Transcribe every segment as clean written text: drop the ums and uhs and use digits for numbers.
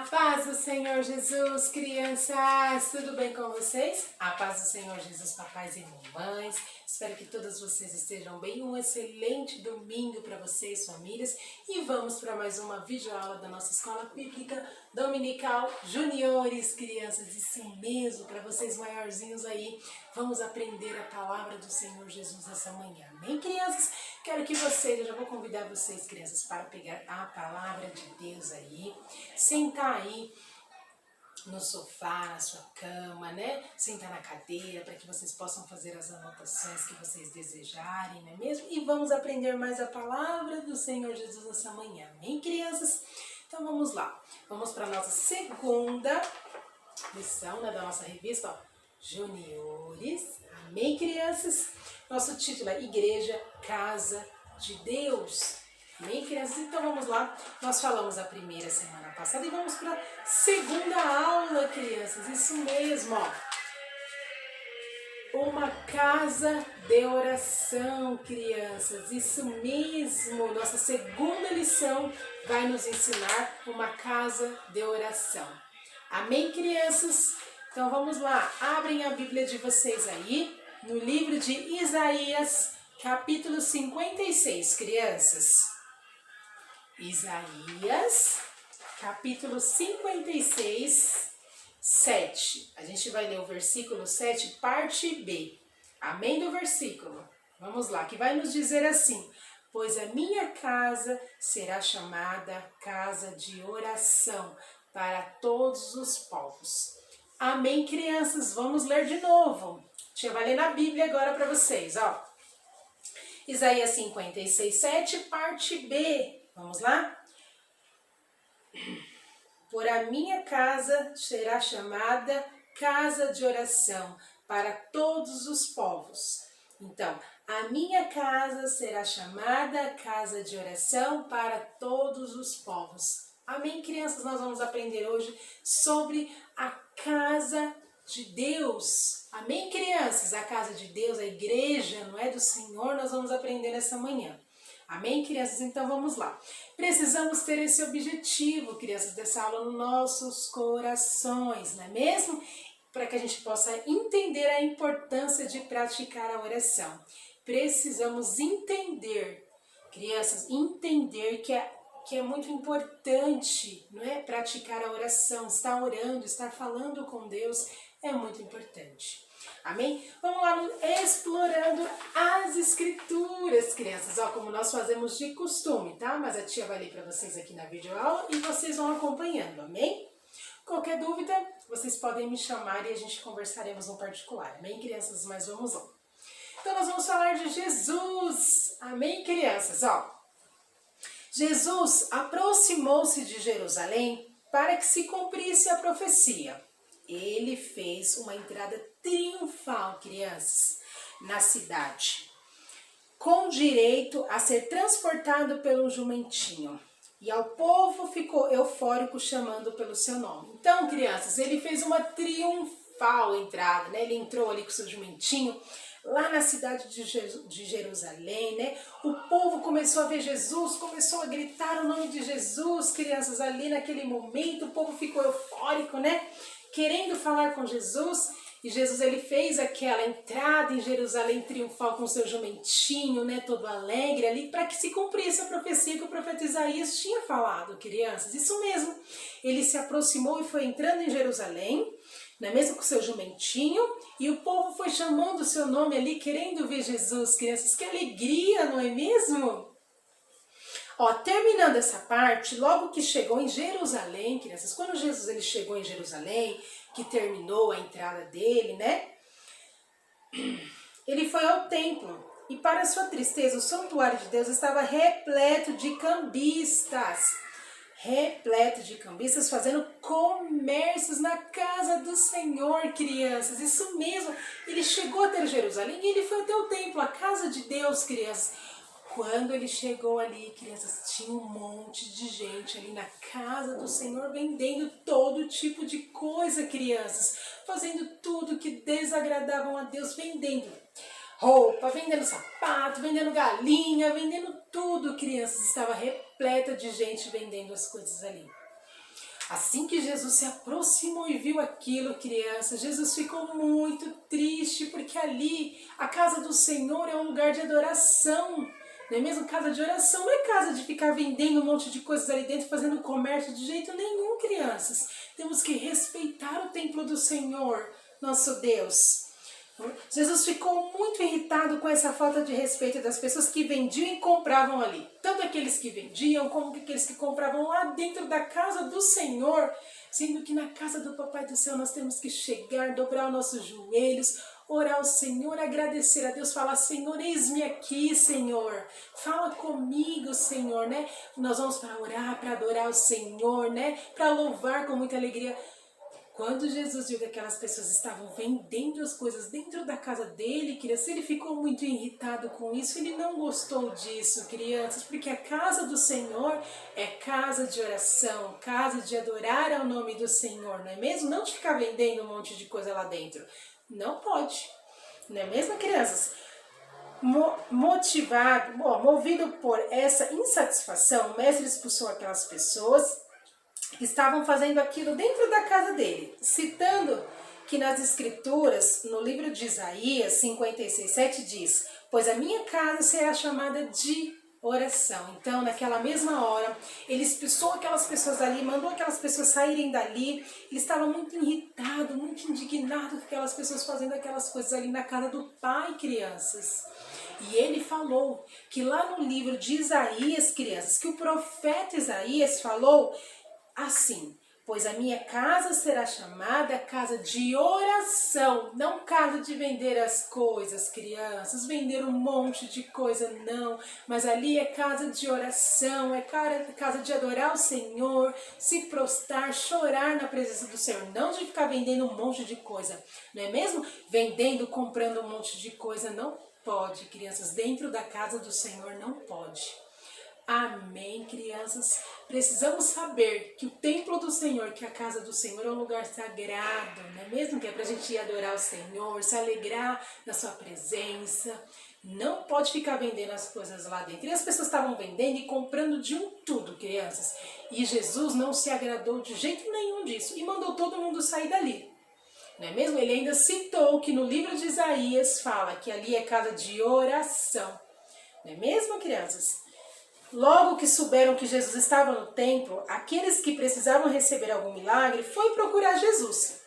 paz do Senhor Jesus, crianças, tudo bem com vocês? A paz do Senhor Jesus, papais e mamães. Espero que todas vocês estejam bem. Um excelente domingo para vocês, famílias. E vamos para mais uma videoaula da nossa Escola Bíblica Dominical Juniores, crianças. Isso mesmo, para vocês maiorzinhos aí. Vamos aprender a palavra do Senhor Jesus essa manhã. Amém, crianças? Quero que vocês, eu já vou convidar vocês, crianças, para pegar a palavra de Deus aí. Sentar aí no sofá, na sua cama, né? Sentar na cadeira para que vocês possam fazer as anotações que vocês desejarem, não é mesmo? E vamos aprender mais a palavra do Senhor Jesus nessa manhã, amém, crianças? Então vamos lá, vamos para a nossa segunda lição, né, da nossa revista, ó, Juniores, amém, crianças? Nosso título é Igreja, Casa de Deus. Amém, crianças? Então vamos lá. Nós falamos a primeira semana passada e vamos para a segunda aula, crianças. Isso mesmo, ó. Uma casa de oração, crianças. Isso mesmo. Nossa segunda lição vai nos ensinar uma casa de oração. Amém, crianças? Então vamos lá. Abrem a Bíblia de vocês aí no livro de Isaías, capítulo 56, crianças. Isaías, capítulo 56, 7. A gente vai ler o versículo 7, parte B. Amém do versículo? Vamos lá, que vai nos dizer assim: pois a minha casa será chamada casa de oração para todos os povos. Amém, crianças? Vamos ler de novo. Deixa eu ler na Bíblia agora para vocês, ó. Isaías 56, 7, parte B. Vamos lá? Por a minha casa será chamada casa de oração para todos os povos. Então, a minha casa será chamada casa de oração para todos os povos. Amém, crianças? Nós vamos aprender hoje sobre a casa de Deus. Amém, crianças? A casa de Deus, a igreja, não é, do Senhor, nós vamos aprender essa manhã. Amém, crianças? Então vamos lá. Precisamos ter esse objetivo, crianças, dessa aula nos nossos corações, não é mesmo? Para que a gente possa entender a importância de praticar a oração. Precisamos entender, crianças, entender que é muito importante, não é? Praticar a oração, estar orando, estar falando com Deus é muito importante. Amém? Vamos lá, explorando as escrituras, crianças, ó, como nós fazemos de costume, tá? Mas a tia vai ler para vocês aqui na videoaula e vocês vão acompanhando, amém? Qualquer dúvida, vocês podem me chamar e a gente conversaremos no particular, amém, crianças? Mas vamos lá. Então nós vamos falar de Jesus, amém, crianças? Ó, Jesus aproximou-se de Jerusalém para que se cumprisse a profecia. Ele fez uma entrada triunfal, crianças, na cidade, com direito a ser transportado pelo jumentinho. E ao povo ficou eufórico chamando pelo seu nome. Então, crianças, ele fez uma triunfal entrada, né? Ele entrou ali com o seu jumentinho, lá na cidade de Jerusalém, né? O povo começou a ver Jesus, começou a gritar o nome de Jesus, crianças, ali naquele momento, o povo ficou eufórico, né? Querendo falar com Jesus, e Jesus ele fez aquela entrada em Jerusalém triunfal com seu jumentinho, né, todo alegre ali, para que se cumprisse a profecia que o profeta Isaías tinha falado, crianças. Isso mesmo, ele se aproximou e foi entrando em Jerusalém, não é mesmo, com seu jumentinho, e o povo foi chamando o seu nome ali, querendo ver Jesus, crianças. Que alegria, não é mesmo? Ó, terminando essa parte, logo que chegou em Jerusalém, crianças, quando Jesus ele chegou em Jerusalém, que terminou a entrada dele, né? Ele foi ao templo e, para sua tristeza, o santuário de Deus estava repleto de cambistas. Repleto de cambistas fazendo comércios na casa do Senhor, crianças. Isso mesmo, ele chegou até Jerusalém e ele foi até o templo, a casa de Deus, crianças. Quando ele chegou ali, crianças, tinha um monte de gente ali na casa do Senhor vendendo todo tipo de coisa, crianças. Fazendo tudo que desagradavam a Deus, vendendo roupa, vendendo sapato, vendendo galinha, vendendo tudo, crianças. Estava repleta de gente vendendo as coisas ali. Assim que Jesus se aproximou e viu aquilo, crianças, Jesus ficou muito triste, porque ali a casa do Senhor é um lugar de adoração. Não é mesmo? Casa de oração não é casa de ficar vendendo um monte de coisas ali dentro, fazendo comércio de jeito nenhum, crianças. Temos que respeitar o templo do Senhor, nosso Deus. Jesus ficou muito irritado com essa falta de respeito das pessoas que vendiam e compravam ali. Tanto aqueles que vendiam, como aqueles que compravam lá dentro da casa do Senhor. Sendo que na casa do Papai do Céu nós temos que chegar, dobrar os nossos joelhos, orar ao Senhor, agradecer a Deus, falar: Senhor, eis-me aqui, Senhor. Fala comigo, Senhor, né? Nós vamos para orar, para adorar o Senhor, né? Para louvar com muita alegria. Quando Jesus viu que aquelas pessoas estavam vendendo as coisas dentro da casa dele, crianças, ele ficou muito irritado com isso, ele não gostou disso, crianças, porque a casa do Senhor é casa de oração, casa de adorar ao nome do Senhor, não é mesmo? Não de ficar vendendo um monte de coisa lá dentro. Não pode, não é mesmo, crianças? Movido por essa insatisfação, o mestre expulsou aquelas pessoas que estavam fazendo aquilo dentro da casa dele, citando que nas escrituras, no livro de Isaías 56:7 diz: pois a minha casa será chamada de oração. Então, naquela mesma hora, ele expulsou aquelas pessoas ali, mandou aquelas pessoas saírem dali. Ele estava muito irritado, muito indignado com aquelas pessoas fazendo aquelas coisas ali na casa do Pai, crianças. E ele falou que lá no livro de Isaías, crianças, que o profeta Isaías falou assim: pois a minha casa será chamada casa de oração, não casa de vender as coisas, crianças, vender um monte de coisa, não, mas ali é casa de oração, é casa de adorar o Senhor, se prostrar, chorar na presença do Senhor, não de ficar vendendo um monte de coisa, não é mesmo? Vendendo, comprando um monte de coisa, não pode, crianças, dentro da casa do Senhor não pode. Amém, crianças? Precisamos saber que o templo do Senhor, que a casa do Senhor é um lugar sagrado, não é mesmo? Que é pra gente ir adorar o Senhor, se alegrar na sua presença. Não pode ficar vendendo as coisas lá dentro. E as pessoas estavam vendendo e comprando de um tudo, crianças. E Jesus não se agradou de jeito nenhum disso e mandou todo mundo sair dali. Não é mesmo? Ele ainda citou que no livro de Isaías fala que ali é casa de oração. Não é mesmo, crianças? Logo que souberam que Jesus estava no templo, aqueles que precisavam receber algum milagre foi procurar Jesus.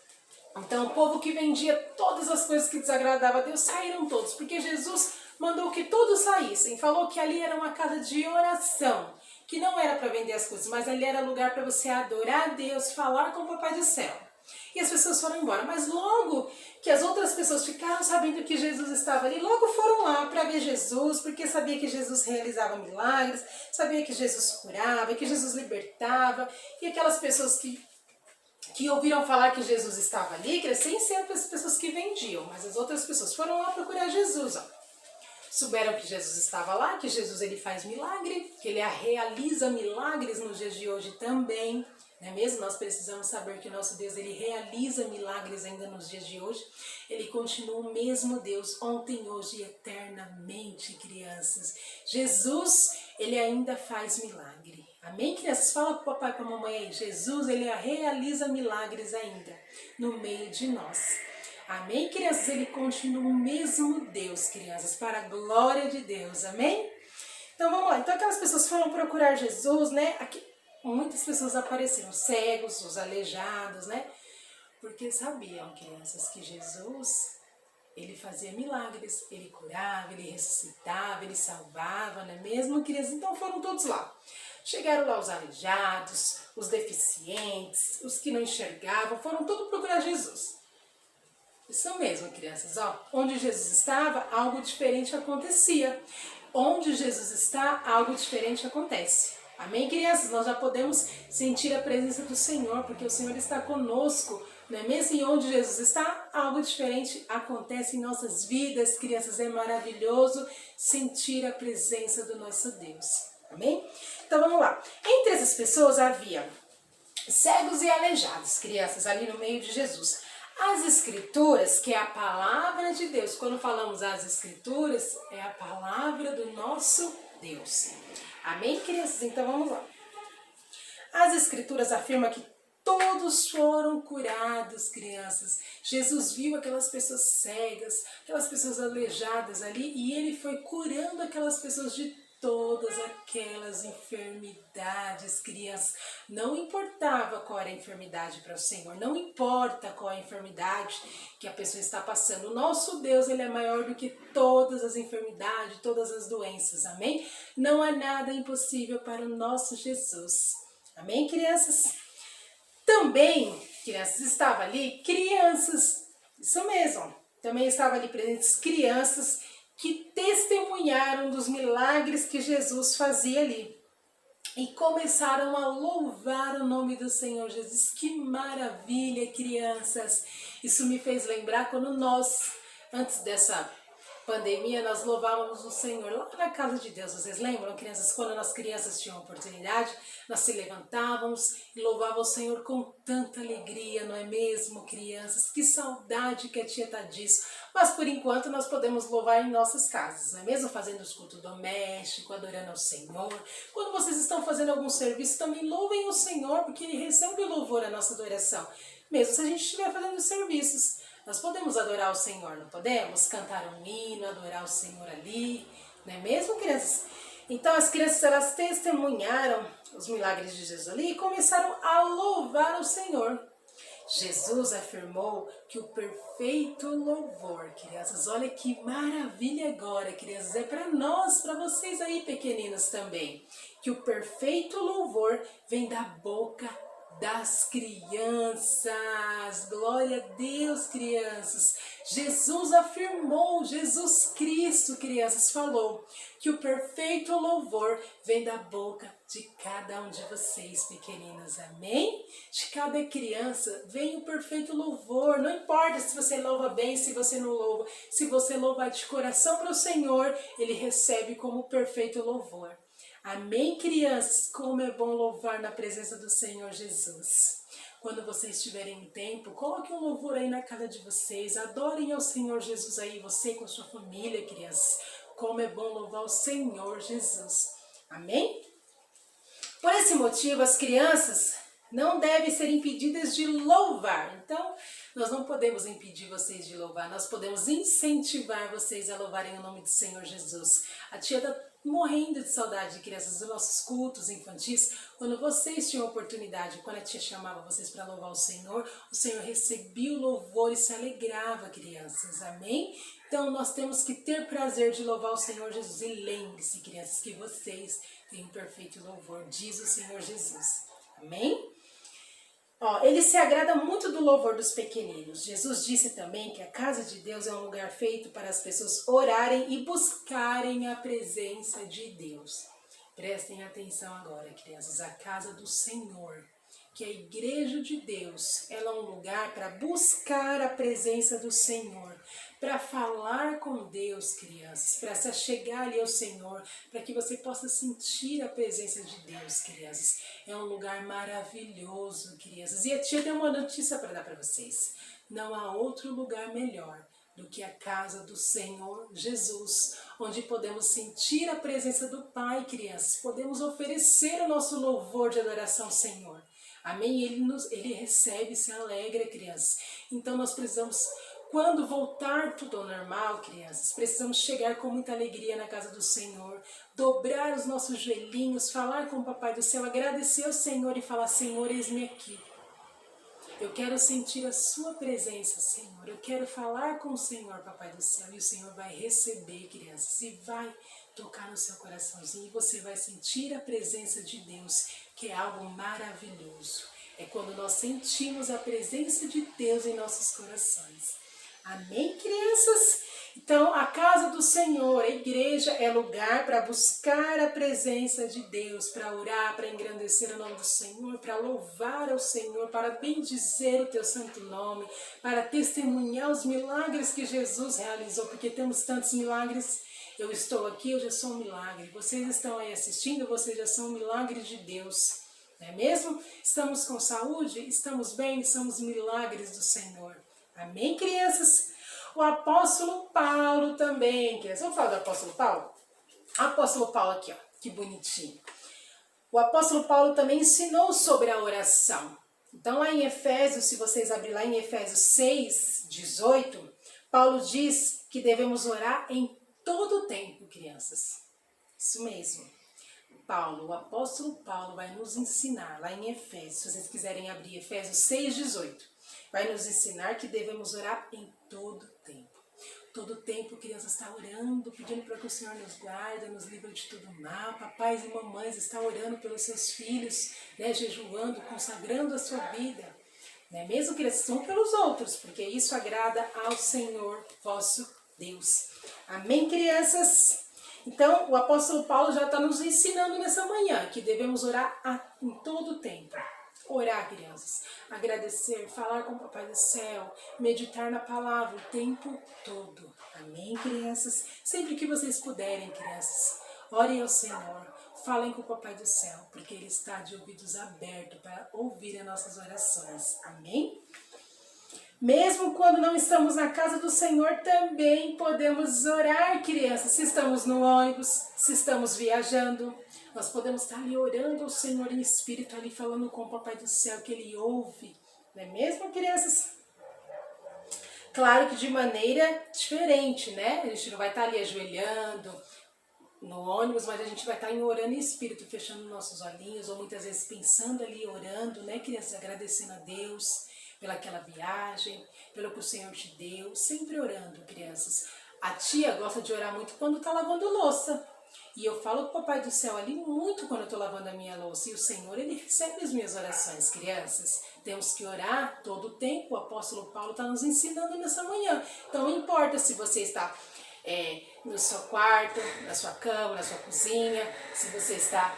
Então o povo que vendia todas as coisas que desagradavam a Deus saíram todos, porque Jesus mandou que todos saíssem. Falou que ali era uma casa de oração, que não era para vender as coisas, mas ali era lugar para você adorar a Deus, falar com o Papai do Céu. E as pessoas foram embora, mas logo que as outras pessoas ficaram sabendo que Jesus estava ali, logo foram lá para ver Jesus, porque sabia que Jesus realizava milagres, sabia que Jesus curava, que Jesus libertava, e aquelas pessoas que ouviram falar que Jesus estava ali, sem ser as pessoas que vendiam, mas as outras pessoas foram lá procurar Jesus, ó. Souberam que Jesus estava lá, que Jesus ele faz milagre, que ele realiza milagres nos dias de hoje também. Não é mesmo? Nós precisamos saber que o nosso Deus ele realiza milagres ainda nos dias de hoje. Ele continua o mesmo Deus ontem, hoje e eternamente, crianças. Jesus, ele ainda faz milagre. Amém, crianças? Fala para o papai e para a mamãe aí. Jesus, ele realiza milagres ainda no meio de nós. Amém, crianças? Ele continua o mesmo Deus, crianças, para a glória de Deus. Amém? Então, vamos lá. Então, aquelas pessoas foram procurar Jesus, né? Aqui, muitas pessoas apareceram, cegos, os aleijados, né? Porque sabiam, crianças, que Jesus, ele fazia milagres, ele curava, ele ressuscitava, ele salvava, não é mesmo, crianças? Então, foram todos lá. Chegaram lá os aleijados, os deficientes, os que não enxergavam, foram todos procurar Jesus. Isso mesmo, crianças, ó, onde Jesus estava, algo diferente acontecia. Onde Jesus está, algo diferente acontece. Amém, crianças? Nós já podemos sentir a presença do Senhor, porque o Senhor está conosco, não é mesmo? E onde Jesus está, algo diferente acontece em nossas vidas, crianças. É maravilhoso sentir a presença do nosso Deus. Amém? Então, vamos lá. Entre essas pessoas havia cegos e aleijados, crianças, ali no meio de Jesus. As Escrituras, que é a palavra de Deus, quando falamos as Escrituras, é a palavra do nosso Deus. Amém, crianças? Então vamos lá. As Escrituras afirmam que todos foram curados, crianças. Jesus viu aquelas pessoas cegas, aquelas pessoas aleijadas ali, e ele foi curando aquelas pessoas de todas aquelas enfermidades, crianças. Não importava qual era a enfermidade para o Senhor, não importa qual é a enfermidade que a pessoa está passando. O nosso Deus, ele é maior do que todas as enfermidades, todas as doenças, amém? Não há nada impossível para o nosso Jesus, amém, crianças? Também, crianças, estava ali crianças, isso mesmo, também estava ali presentes crianças que testemunharam dos milagres que Jesus fazia ali. E começaram a louvar o nome do Senhor Jesus. Que maravilha, crianças! Isso me fez lembrar quando nós, antes dessa pandemia, nós louvávamos o Senhor lá na casa de Deus. Vocês lembram, crianças? Quando nós crianças tínhamos oportunidade, nós se levantávamos e louvávamos o Senhor com tanta alegria, não é mesmo, crianças? Que saudade que a tia tá disso. Mas por enquanto nós podemos louvar em nossas casas, não é mesmo? Fazendo os cultos domésticos, adorando ao Senhor. Quando vocês estão fazendo algum serviço, também louvem o Senhor, porque Ele recebe o louvor à nossa adoração. Mesmo se a gente estiver fazendo os serviços. Nós podemos adorar o Senhor, não podemos? Cantar um hino, adorar o Senhor ali, não é mesmo, crianças? Então as crianças, elas testemunharam os milagres de Jesus ali e começaram a louvar o Senhor. Jesus afirmou que o perfeito louvor, crianças, olha que maravilha agora, crianças, é para nós, para vocês aí pequeninos também, que o perfeito louvor vem da boca das crianças. Glória a Deus, crianças. Jesus afirmou, Jesus Cristo, crianças, falou que o perfeito louvor vem da boca de cada um de vocês, pequeninas, amém? De cada criança vem o perfeito louvor. Não importa se você louva bem, se você não louva, se você louvar de coração para o Senhor, Ele recebe como perfeito louvor. Amém, crianças? Como é bom louvar na presença do Senhor Jesus. Quando vocês tiverem tempo, coloque um louvor aí na casa de vocês. Adorem ao Senhor Jesus aí, você com a sua família, crianças. Como é bom louvar o Senhor Jesus. Amém? Por esse motivo, as crianças não devem ser impedidas de louvar. Então, nós não podemos impedir vocês de louvar. Nós podemos incentivar vocês a louvarem o nome do Senhor Jesus. A tia está morrendo de saudade de crianças dos nossos cultos infantis. Quando vocês tinham oportunidade, quando a tia chamava vocês para louvar o Senhor recebia o louvor e se alegrava, crianças. Amém? Então, nós temos que ter prazer de louvar o Senhor Jesus. E lembre-se, crianças, que vocês têm um perfeito louvor, diz o Senhor Jesus. Amém? Ele se agrada muito do louvor dos pequeninos. Jesus disse também que a casa de Deus é um lugar feito para as pessoas orarem e buscarem a presença de Deus. Prestem atenção agora, crianças, a casa do Senhor, que a igreja de Deus, ela é um lugar para buscar a presença do Senhor, para falar com Deus, crianças, para se achegar ali ao Senhor, para que você possa sentir a presença de Deus, crianças. É um lugar maravilhoso, crianças. E a tia tem uma notícia para dar para vocês. Não há outro lugar melhor do que a casa do Senhor Jesus, onde podemos sentir a presença do Pai, crianças. Podemos oferecer o nosso louvor de adoração ao Senhor. Amém? Ele recebe, se alegra, crianças. Então nós precisamos, quando voltar tudo ao normal, crianças, precisamos chegar com muita alegria na casa do Senhor, dobrar os nossos joelhinhos, falar com o Papai do Céu, agradecer ao Senhor e falar: Senhor, eis-me aqui. Eu quero sentir a sua presença, Senhor. Eu quero falar com o Senhor, Papai do Céu. E o Senhor vai receber, crianças, e vai tocar no seu coraçãozinho. E você vai sentir a presença de Deus, que é algo maravilhoso. É quando nós sentimos a presença de Deus em nossos corações. Amém, crianças? Então, a casa do Senhor, a igreja, é lugar para buscar a presença de Deus, para orar, para engrandecer o nome do Senhor, para louvar ao Senhor, para bendizer o teu santo nome, para testemunhar os milagres que Jesus realizou, porque temos tantos milagres. Eu estou aqui, eu já sou um milagre. Vocês estão aí assistindo, vocês já são um milagre de Deus. Não é mesmo? Estamos com saúde, estamos bem, somos milagres do Senhor. Amém, crianças? O apóstolo Paulo também, crianças. Vamos falar do apóstolo Paulo? Apóstolo Paulo aqui, ó, que bonitinho. O apóstolo Paulo também ensinou sobre a oração. Então lá em Efésios, se vocês abrirem lá em Efésios 6, 18, Paulo diz que devemos orar em todo o tempo, crianças. Isso mesmo. Paulo, o apóstolo Paulo vai nos ensinar lá em Efésios, se vocês quiserem abrir Efésios 6, 18, vai nos ensinar que devemos orar em todo o tempo. Todo o tempo, crianças, está orando, pedindo para que o Senhor nos guarde, nos livre de todo mal. Papais e mamães estão orando pelos seus filhos, né, jejuando, consagrando a sua vida. Né, mesmo que eles são pelos outros, porque isso agrada ao Senhor vosso Deus. Amém, crianças? Então, o apóstolo Paulo já está nos ensinando nessa manhã que devemos orar em todo o tempo. Orar, crianças, agradecer, falar com o Papai do Céu, meditar na palavra o tempo todo. Amém, crianças? Sempre que vocês puderem, crianças, orem ao Senhor, falem com o Papai do Céu, porque Ele está de ouvidos abertos para ouvir as nossas orações. Amém? Mesmo quando não estamos na casa do Senhor, também podemos orar, crianças. Se estamos no ônibus, se estamos viajando, nós podemos estar ali orando ao Senhor em espírito, ali falando com o Papai do Céu, que Ele ouve. Não é mesmo, crianças? Claro que de maneira diferente, né? A gente não vai estar ali ajoelhando no ônibus, mas a gente vai estar orando em espírito, fechando nossos olhinhos, ou muitas vezes pensando ali, orando, né, crianças? Agradecendo a Deus pelaquela viagem, pelo que o Senhor te deu, sempre orando, crianças. A tia gosta de orar muito quando está lavando louça. E eu falo com o Papai do Céu ali muito quando eu estou lavando a minha louça. E o Senhor, Ele recebe as minhas orações, crianças. Temos que orar todo o tempo. O apóstolo Paulo está nos ensinando nessa manhã. Então não importa se você está no seu quarto, na sua cama, na sua cozinha, se você está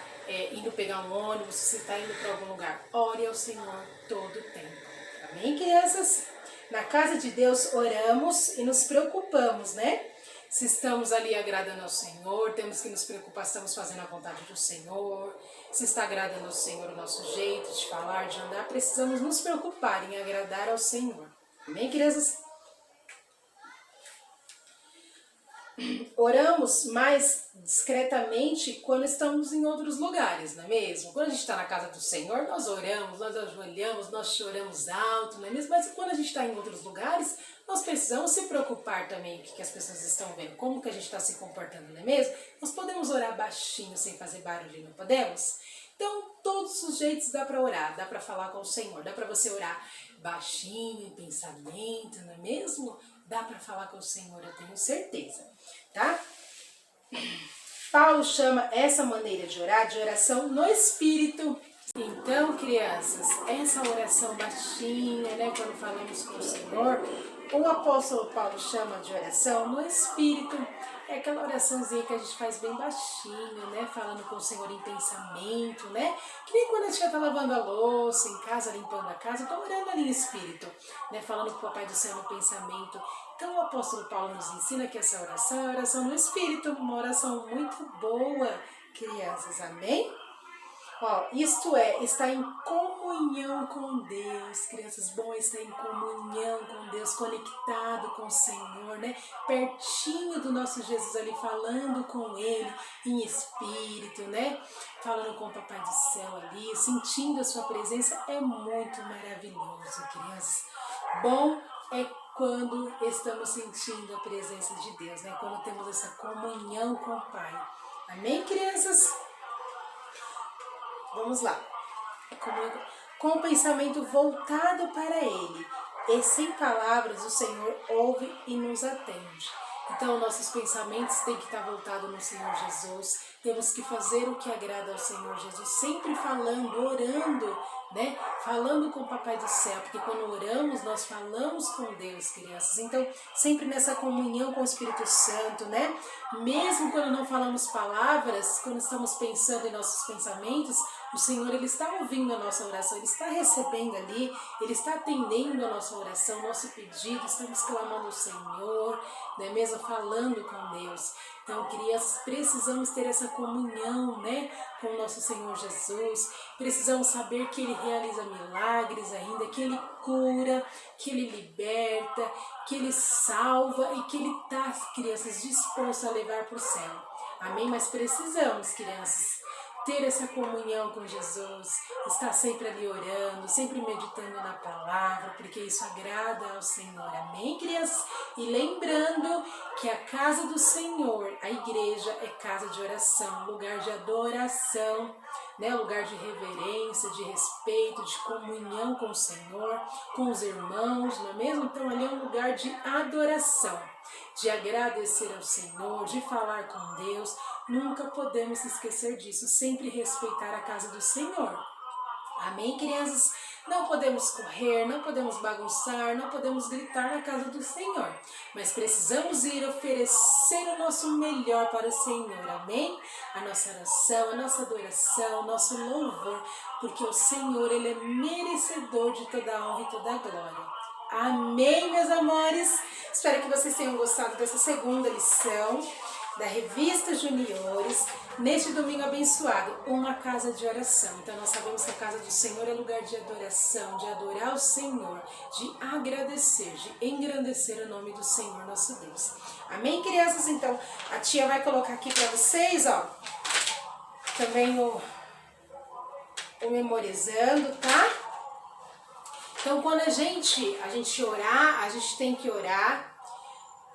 indo pegar um ônibus, se você está indo para algum lugar. Ore ao Senhor todo o tempo. Amém, crianças? Na casa de Deus oramos e nos preocupamos, né? Se estamos ali agradando ao Senhor, temos que nos preocupar se estamos fazendo a vontade do Senhor, se está agradando ao Senhor o nosso jeito de falar, de andar, precisamos nos preocupar em agradar ao Senhor. Amém, crianças? Oramos mais discretamente quando estamos em outros lugares, não é mesmo? Quando a gente está na casa do Senhor, nós oramos, nós ajoelhamos, nós choramos alto, não é mesmo? Mas quando a gente está em outros lugares, nós precisamos se preocupar também com o que as pessoas estão vendo, como que a gente está se comportando, não é mesmo? Nós podemos orar baixinho, sem fazer barulho, não podemos? Então, todos os jeitos dá para orar, dá para falar com o Senhor, dá para você orar baixinho, em pensamento, não é mesmo? Dá para falar com o Senhor, eu tenho certeza, tá? Paulo chama essa maneira de orar de oração no Espírito. Então, crianças, essa oração baixinha, né, quando falamos com o Senhor, o apóstolo Paulo chama de oração no Espírito. É aquela oraçãozinha que a gente faz bem baixinho, né, falando com o Senhor em pensamento, né, que nem quando a gente já está lavando a louça, em casa, limpando a casa, estou orando ali em Espírito, né, falando com o Papai do Céu no pensamento. Então o apóstolo Paulo nos ensina que essa oração é a oração no Espírito, uma oração muito boa, crianças, amém? Ó, isto é, está em comunhão com Deus, crianças, bom estar em comunhão com Deus, conectado com o Senhor, né? Pertinho do nosso Jesus ali, falando com Ele em espírito, né? Falando com o Papai do Céu ali, sentindo a sua presença, é muito maravilhoso, crianças. Bom é quando estamos sentindo a presença de Deus, né? Quando temos essa comunhão com o Pai. Amém, crianças? Vamos lá. Com o pensamento voltado para Ele e sem palavras, o Senhor ouve e nos atende. Então, nossos pensamentos têm que estar voltados no Senhor Jesus. Temos que fazer o que agrada ao Senhor Jesus, sempre falando, orando, né? Falando com o Papai do Céu, porque quando oramos, nós falamos com Deus, crianças. Então, sempre nessa comunhão com o Espírito Santo, né? Mesmo quando não falamos palavras, quando estamos pensando em nossos pensamentos, o Senhor, Ele está ouvindo a nossa oração, Ele está recebendo ali, Ele está atendendo a nossa oração, nosso pedido, estamos clamando ao Senhor, né? Mesmo falando com Deus. Então, crianças, precisamos ter essa comunhão, né, com o nosso Senhor Jesus. Precisamos saber que Ele realiza milagres ainda, que Ele cura, que Ele liberta, que Ele salva e que Ele está, crianças, disposto a levar para o céu. Amém? Mas precisamos, crianças, ter essa comunhão com Jesus, estar sempre ali orando, sempre meditando na palavra, porque isso agrada ao Senhor. Amém, crianças? E lembrando que a casa do Senhor, a igreja, é casa de oração, lugar de adoração, né? Lugar de reverência, de respeito, de comunhão com o Senhor, com os irmãos, não é mesmo? Então ali é um lugar de adoração, de agradecer ao Senhor, de falar com Deus. Nunca podemos esquecer disso, sempre respeitar a casa do Senhor. Amém, crianças? Não podemos correr, não podemos bagunçar, não podemos gritar na casa do Senhor, mas precisamos ir oferecer o nosso melhor para o Senhor, amém? A nossa oração, a nossa adoração, o nosso louvor, porque o Senhor, Ele é merecedor de toda a honra e toda a glória. Amém, meus amores? Espero que vocês tenham gostado dessa segunda lição da Revista Juniores, neste domingo abençoado, uma casa de oração. Então nós sabemos que a casa do Senhor é lugar de adoração, de adorar o Senhor, de agradecer, de engrandecer o nome do Senhor nosso Deus. Amém, crianças? Então a tia vai colocar aqui para vocês, ó, também o memorizando, tá? Então quando a gente orar, a gente tem que orar,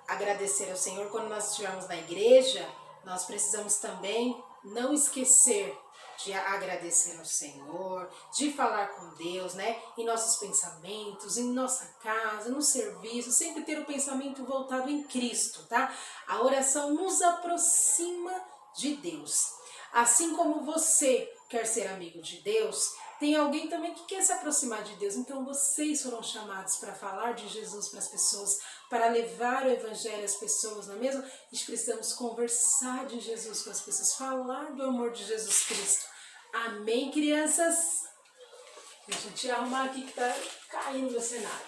agradecer ao Senhor. Quando nós estivermos na igreja, nós precisamos também não esquecer de agradecer ao Senhor, de falar com Deus, né? Em nossos pensamentos, em nossa casa, no serviço, sempre ter o pensamento voltado em Cristo, tá? A oração nos aproxima de Deus. Assim como você quer ser amigo de Deus, tem alguém também que quer se aproximar de Deus. Então vocês foram chamados para falar de Jesus para as pessoas, para levar o evangelho às pessoas, não é mesmo? A gente precisamos conversar de Jesus com as pessoas, falar do amor de Jesus Cristo. Amém, crianças? Deixa eu te arrumar aqui que está caindo meu cenário.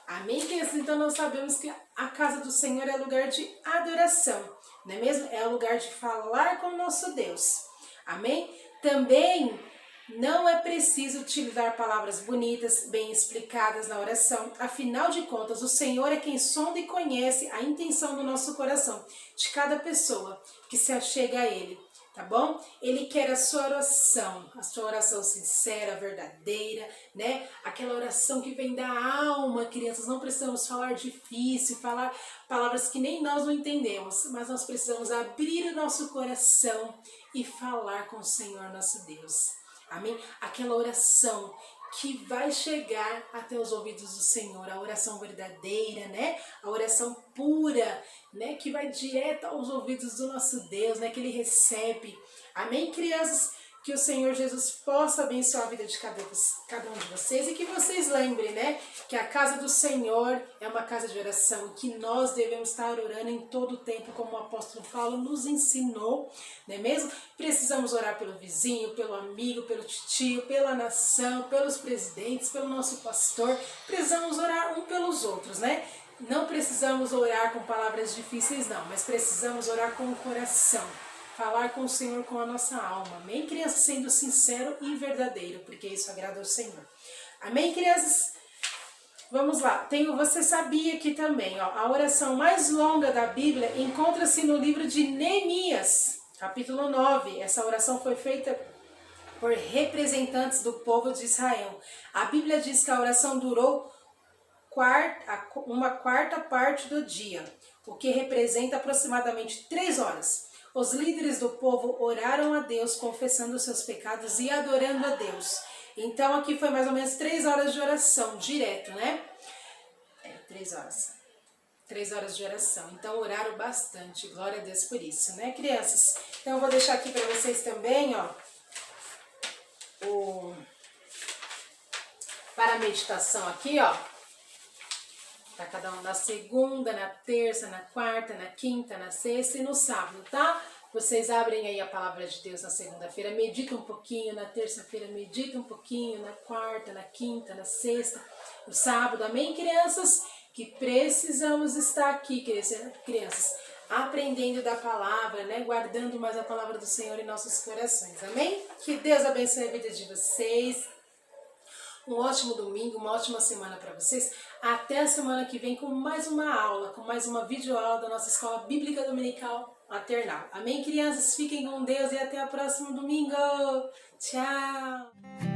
Amém, crianças? Então nós sabemos que a casa do Senhor é lugar de adoração, não é mesmo? É lugar de falar com o nosso Deus. Amém? Também não é preciso utilizar palavras bonitas, bem explicadas na oração. Afinal de contas, o Senhor é quem sonda e conhece a intenção do nosso coração, de cada pessoa que se achega a Ele, tá bom? Ele quer a sua oração sincera, verdadeira, né? Aquela oração que vem da alma, crianças. Não precisamos falar difícil, falar palavras que nem nós não entendemos, mas nós precisamos abrir o nosso coração e falar com o Senhor nosso Deus. Amém? Aquela oração que vai chegar até os ouvidos do Senhor, a oração verdadeira, né? A oração pura, né? Que vai direto aos ouvidos do nosso Deus, né? Que Ele recebe. Amém, crianças? Que o Senhor Jesus possa abençoar a vida de cada um de vocês e que vocês lembrem, né? Que a casa do Senhor é uma casa de oração e que nós devemos estar orando em todo o tempo, como o apóstolo Paulo nos ensinou, não é mesmo? Precisamos orar pelo vizinho, pelo amigo, pelo titio, pela nação, pelos presidentes, pelo nosso pastor. Precisamos orar um pelos outros, né? Não precisamos orar com palavras difíceis, não, mas precisamos orar com o coração. Falar com o Senhor com a nossa alma. Amém, crianças? Sendo sincero e verdadeiro, porque isso agrada ao Senhor. Amém, crianças? Vamos lá. Você sabia que também, ó, a oração mais longa da Bíblia encontra-se no livro de Neemias, capítulo 9. Essa oração foi feita por representantes do povo de Israel. A Bíblia diz que a oração durou uma quarta parte do dia, o que representa aproximadamente 3 horas. Os líderes do povo oraram a Deus, confessando os seus pecados e adorando a Deus. Então aqui foi mais ou menos 3 horas de oração, direto, né? 3 horas. 3 horas de oração. Então oraram bastante, glória a Deus por isso, né, crianças? Então eu vou deixar aqui para vocês também, ó, para a meditação aqui, ó. Para cada um, na segunda, na terça, na quarta, na quinta, na sexta e no sábado, tá? Vocês abrem aí a palavra de Deus na segunda-feira, medita um pouquinho, na terça-feira medita um pouquinho, na quarta, na quinta, na sexta, no sábado, amém, crianças? Que precisamos estar aqui, crianças, aprendendo da palavra, né? Guardando mais a palavra do Senhor em nossos corações, amém? Que Deus abençoe a vida de vocês. Um ótimo domingo, uma ótima semana para vocês. Até a semana que vem com mais uma aula, com mais uma videoaula da nossa Escola Bíblica Dominical maternal. Amém, crianças? Fiquem com Deus e até o próximo domingo. Tchau!